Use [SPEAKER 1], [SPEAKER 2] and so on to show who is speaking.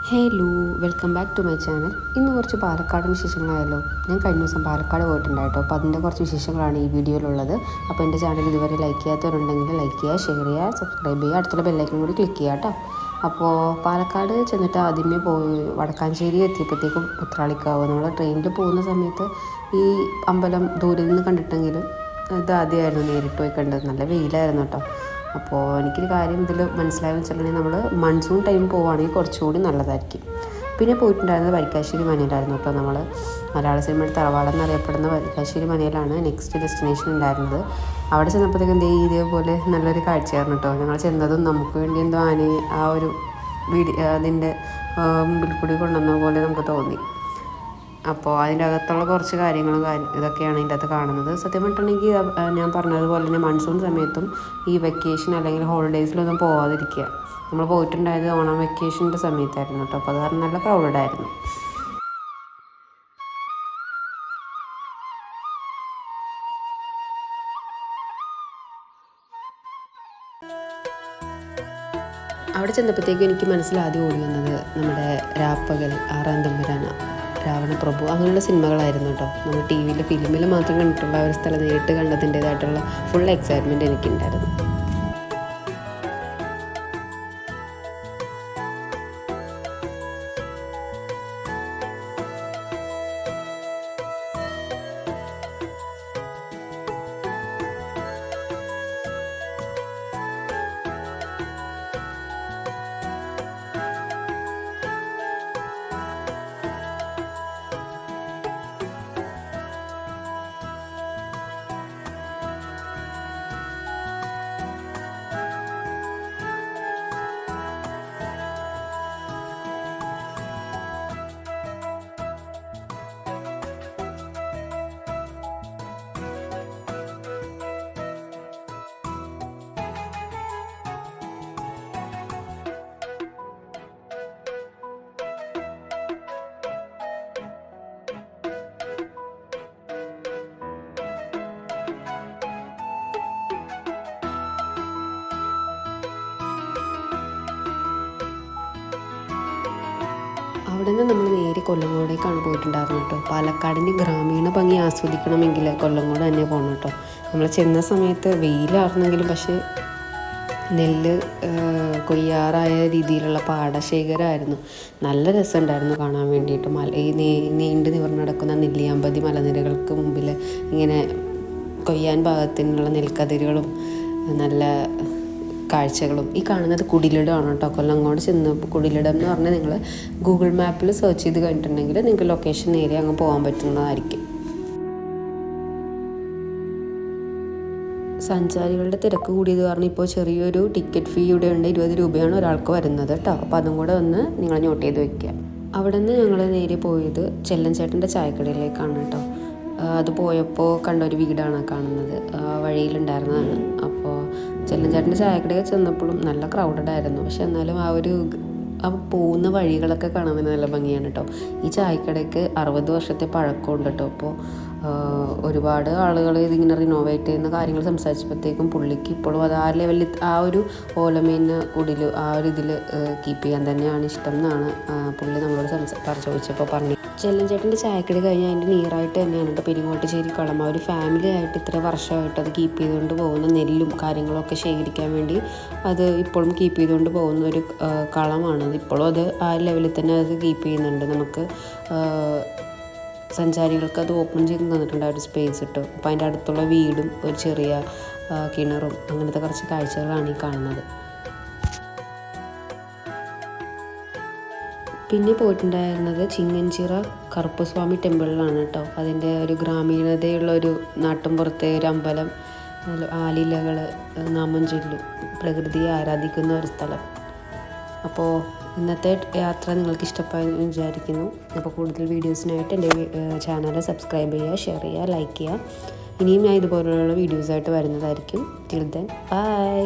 [SPEAKER 1] Hello, welcome back to my channel. ഇന്ന് കുറച്ച് പാലക്കാട് വിശേഷങ്ങളായല്ലോ. ഞാൻ കഴിഞ്ഞ ദിവസം പാലക്കാട് പോയിട്ടുണ്ടായിട്ടോ. അപ്പോൾ അതിൻ്റെ കുറച്ച് വിശേഷങ്ങളാണ് ഈ വീഡിയോയിലുള്ളത്. അപ്പോൾ എൻ്റെ ചാനൽ ഇതുവരെ ലൈക്ക് ചെയ്യാത്തവരുണ്ടെങ്കിൽ ലൈക്ക് ചെയ്യുക, ഷെയർ ചെയ്യുക, സബ്സ്ക്രൈബ് ചെയ്യുക, അടുത്തുള്ള ബെല്ലൈക്കനും കൂടി ക്ലിക്ക് ചെയ്യുക കേട്ടോ. അപ്പോൾ പാലക്കാട് ചെന്നിട്ട് ആദ്യമേ പോയി വടക്കാഞ്ചേരി എത്തിയപ്പോഴത്തേക്കും ഉത്രാളിക്കാവ്. നമ്മൾ ട്രെയിനിൽ പോകുന്ന സമയത്ത് ഈ അമ്പലം ദൂരെ നിന്ന് കണ്ടിട്ടെങ്കിലും ഇത് ആദ്യമായിരുന്നു നേരിട്ട് പോയി കണ്ടത്. നല്ല വെയിലായിരുന്നു കേട്ടോ. അപ്പോൾ എനിക്കൊരു കാര്യം ഇതിൽ മനസ്സിലായെന്ന് വെച്ചിട്ടുണ്ടെങ്കിൽ നമ്മൾ മൺസൂൺ ടൈം പോവുകയാണെങ്കിൽ കുറച്ചുകൂടി നല്ലതായിരിക്കും. പിന്നെ പോയിട്ടുണ്ടായിരുന്നത് വരിക്കാശ്ശേരി മനയിലായിരുന്നു കേട്ടോ. നമ്മൾ മലയാള സിനിമയുടെ തറവാടെന്നറിയപ്പെടുന്ന വരിക്കാശ്ശേരി മനയിലാണ് നെക്സ്റ്റ് ഡെസ്റ്റിനേഷൻ ഉണ്ടായിരുന്നത്. അവിടെ ചെന്നപ്പോഴത്തേക്കും ഇതേപോലെ നല്ലൊരു കാഴ്ചയായിരുന്നു കേട്ടോ. ഞങ്ങൾ ചെന്നതും നമുക്ക് വേണ്ടി എന്തോ ആനയെ ആ ഒരു അതിൻ്റെ മുമ്പിൽ കൂടി കൊണ്ടുവന്ന പോലെ നമുക്ക് തോന്നി. അപ്പോൾ അതിൻ്റെ അകത്തുള്ള കുറച്ച് കാര്യങ്ങളും ഇതൊക്കെയാണ് ഇതിൻ്റെ അകത്ത് കാണുന്നത്. സത്യം പറഞ്ഞിട്ടുണ്ടെങ്കിൽ ഞാൻ പറഞ്ഞതുപോലെ തന്നെ മൺസൂൺ സമയത്തും ഈ വെക്കേഷൻ അല്ലെങ്കിൽ ഹോളിഡേയ്സിലൊന്നും പോവാതിരിക്കുക. നമ്മൾ പോയിട്ടുണ്ടായത് ഓണം വെക്കേഷൻ്റെ സമയത്തായിരുന്നു കേട്ടോ. അപ്പോൾ അത് കാരണം നല്ല ക്രൗഡായിരുന്നു. അവിടെ ചെന്നപ്പോഴത്തേക്കും എനിക്ക് മനസ്സിലാദ്യം ഓടി വന്നത് നമ്മുടെ രാപ്പകൽ, ആറാം തമ്പുരാൻ, രാവണപ്രഭു അങ്ങനെയുള്ള സിനിമകളായിരുന്നു കേട്ടോ. നമ്മൾ ടി വിയിൽ ഫിലിമിൽ മാത്രം കണ്ടിട്ടുള്ള ഒരു സ്ഥലം നേരിട്ട് കണ്ടതിൻ്റേതായിട്ടുള്ള ഫുൾ എക്സൈറ്റ്മെൻറ്റ് എനിക്കുണ്ടായിരുന്നു. അവിടെ നിന്ന് നമ്മൾ നേരെ കൊല്ലങ്കോടേക്കാണ് പോയിട്ടുണ്ടായിരുന്നു കേട്ടോ. പാലക്കാടിൻ്റെ ഗ്രാമീണ ഭംഗി ആസ്വദിക്കണമെങ്കിൽ കൊല്ലങ്കോട് തന്നെ പോകണം കേട്ടോ. നമ്മൾ ചെന്ന സമയത്ത് വെയിലായിരുന്നെങ്കിലും പക്ഷേ നെല്ല് കൊയ്യാറായ രീതിയിലുള്ള പാടശേഖരമായിരുന്നു. നല്ല രസമുണ്ടായിരുന്നു കാണാൻ വേണ്ടിയിട്ട്. ഈ നീണ്ടു നിവർന്ന് നടക്കുന്ന നെല്ലിയാമ്പതി മലനിരകൾക്ക് മുമ്പിൽ ഇങ്ങനെ കൊയ്യാൻ പാകത്തിനുള്ള നെൽക്കതിരുകളും നല്ല കാഴ്ചകളും. ഈ കാണുന്നത് കുടിലിടമാണ് കേട്ടോ. കൊല്ലങ്കോട് ചെന്നപ്പോൾ കുടിലിടം എന്ന് പറഞ്ഞാൽ നിങ്ങൾ ഗൂഗിൾ മാപ്പിൽ സെർച്ച് ചെയ്ത് കഴിഞ്ഞിട്ടുണ്ടെങ്കിൽ നിങ്ങൾക്ക് ലൊക്കേഷൻ ഏരിയ അങ്ങ് പോകാൻ പറ്റുന്നതായിരിക്കും. സഞ്ചാരികളുടെ തിരക്ക് കൂടിയത് കാരണം ഇപ്പോൾ ചെറിയൊരു ടിക്കറ്റ് ഫീ ഇവിടെ ഉണ്ട്. 20 രൂപയാണ് ഒരാൾക്ക് വരുന്നത് കേട്ടോ. അപ്പോൾ അതും കൂടെ ഒന്ന് നിങ്ങൾ നോട്ട് ചെയ്ത് വെക്കുക. അവിടെ നിന്ന് ഞങ്ങൾ നേരെ പോയത് ചെല്ലൻചേട്ടൻ്റെ ചായക്കടയിലേക്കാണ് കേട്ടോ. അത് പോയപ്പോൾ കണ്ട ഒരു വീടാണ് കാണുന്നത്. വഴിയിലുണ്ടായിരുന്നതാണ്. അപ്പോൾ ചെല്ലൻചേട്ടൻ്റെ ചായക്കടയിൽ ചെന്നപ്പോഴും നല്ല ക്രൗഡഡ് ആയിരുന്നു. പക്ഷെ എന്നാലും ആ പോകുന്ന വഴികളൊക്കെ കാണാൻ തന്നെ നല്ല ഭംഗിയാണ് കേട്ടോ. ഈ ചായക്കടയ്ക്ക് 60 വർഷത്തെ പഴക്കമുണ്ട് കേട്ടോ. അപ്പോൾ ഒരുപാട് ആളുകൾ ഇതിങ്ങനെ റിനോവേറ്റ് ചെയ്യുന്ന കാര്യങ്ങൾ സംസാരിച്ചപ്പോഴത്തേക്കും പുള്ളിക്ക് ഇപ്പോഴും അത് ആ ലെവലിൽ ആ ഒരു ഓലമീൻ കുടിൽ ആ ഒരു ഇതിൽ കീപ്പ് ചെയ്യാൻ തന്നെയാണ് ഇഷ്ടം എന്നാണ് പുള്ളി നമ്മളോട് ചോദിച്ചപ്പോൾ പറഞ്ഞു. ചെല്ലൻചേട്ടൻ്റെ ചായക്കട കഴിഞ്ഞാൽ അതിൻ്റെ നിയറായിട്ട് തന്നെയാണ് കേട്ടോ പെരിങ്ങോട്ടുശ്ശേരി കളം. ആ ഒരു ഫാമിലി ആയിട്ട് ഇത്ര വർഷമായിട്ട് അത് കീപ്പ് ചെയ്തുകൊണ്ട് പോകുന്ന നെല്ലും കാര്യങ്ങളൊക്കെ ശേഖരിക്കാൻ വേണ്ടി അത് ഇപ്പോഴും കീപ്പ് ചെയ്തുകൊണ്ട് പോകുന്ന ഒരു കളമാണ്. ഇപ്പോഴും അത് ആ ലെവലിൽ തന്നെ അത് കീപ്പ് ചെയ്യുന്നുണ്ട്. നമുക്ക് സഞ്ചാരികൾക്ക് അത് ഓപ്പൺ ചെയ്ത് തന്നിട്ടുണ്ട് ആ ഒരു സ്പേസ് ഇട്ട്. അപ്പോൾ അതിൻ്റെ അടുത്തുള്ള വീടും ഒരു ചെറിയ കിണറും അങ്ങനത്തെ കുറച്ച് കാഴ്ചകളാണ് ഈ കാണുന്നത്. പിന്നെ പോയിട്ടുണ്ടായിരുന്നത് ചിങ്ങൻചിറ കറുപ്പസ്വാമി ടെമ്പിളിലാണ് കേട്ടോ. അതിൻ്റെ ഒരു ഗ്രാമീണതയുള്ള ഒരു നാട്ടിൻപുറത്തെ ഒരു അമ്പലം, ആലിലകൾ, നാമം ചൊല്ലും, പ്രകൃതിയെ ആരാധിക്കുന്ന ഒരു സ്ഥലം. അപ്പോൾ ഇന്നത്തെ യാത്ര നിങ്ങൾക്ക് ഇഷ്ടമായെന്ന് വിചാരിക്കുന്നു. അപ്പോൾ കൂടുതൽ വീഡിയോസിനായിട്ട് എൻ്റെ ചാനൽ സബ്സ്ക്രൈബ് ചെയ്യുക, ഷെയർ ചെയ്യുക, ലൈക്ക് ചെയ്യുക. ഇനിയും ഞാൻ ഇതുപോലുള്ള വീഡിയോസായിട്ട് വരുന്നതായിരിക്കും. Till then bye.